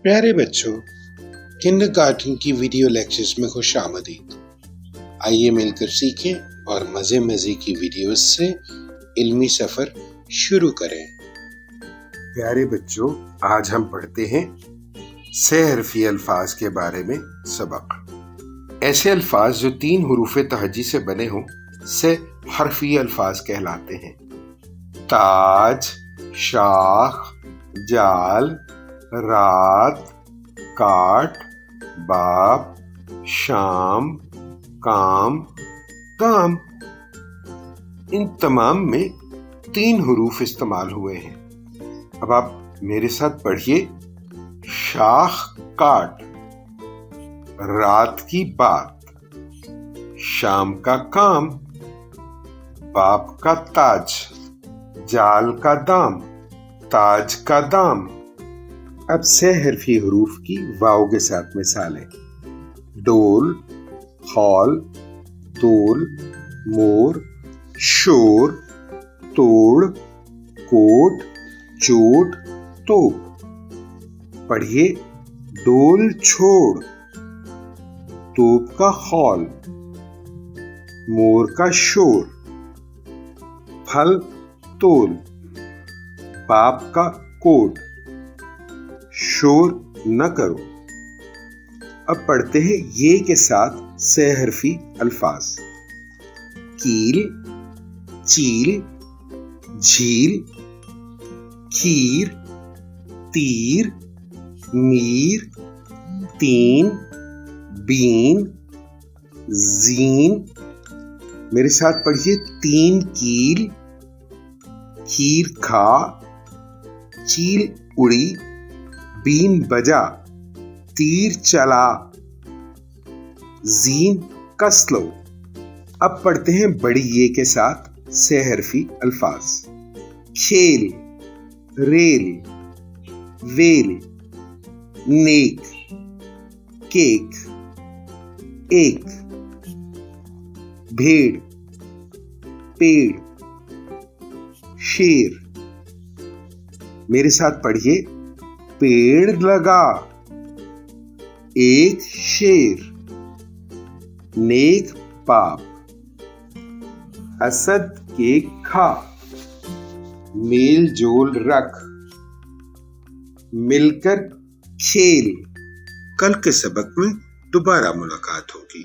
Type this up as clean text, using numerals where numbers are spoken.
پیارے بچوں، کنڈرگارٹن کی ویڈیو لیکچرز میں خوش آمدید۔ آئیے مل کر سیکھیں اور مزے کی ویڈیوز سے علمی سفر شروع کریں۔ پیارے بچوں، آج ہم پڑھتے ہیں سہ حرفی الفاظ کے بارے میں سبق۔ ایسے الفاظ جو 3 حروف تہجی سے بنے ہوں سہ حرفی الفاظ کہلاتے ہیں۔ تاج، شاخ، جال، رات، کاٹ، باپ، شام، کام، کام۔ ان تمام میں 3 حروف استعمال ہوئے ہیں۔ اب آپ میرے ساتھ پڑھیے۔ شاخ کاٹ، رات کی بات، شام کا کام، باپ کا تاج، جال کا دام، تاج کا دام۔ اب سہ حرفی حروف کی واو کے ساتھ مثالیں۔ ڈول، خول، تول، مور، شور، توڑ، کوٹ، چوٹ، توپ۔ پڑھیے۔ ڈول چھوڑ، توپ کا خول، مور کا شور، پھل تول، باپ کا کوٹ، شور نہ کرو۔ اب پڑھتے ہیں یہ کے ساتھ سہ حرفی الفاظ۔ کیل، چیل، جھیل، کھیر، تیر، میر، تین، بین، زین۔ میرے ساتھ پڑھیے۔ تین کیل، کھیر کھا، چیل اڑی، بین بجا، تیر چلا، زین کس لو۔ اب پڑھتے ہیں بڑی یہ کے ساتھ سہ حرفی الفاظ۔ کھیل، ریل، ویل، نیک، کیک، ایک، بھیڑ، پیڑ، شیر۔ میرے ساتھ پڑھیے۔ پیڑ لگا، ایک شیر، نیک باپ، اسد کے کھا، میل جول رکھ، مل کر کھیل۔ کل کے سبق میں دوبارہ ملاقات ہوگی۔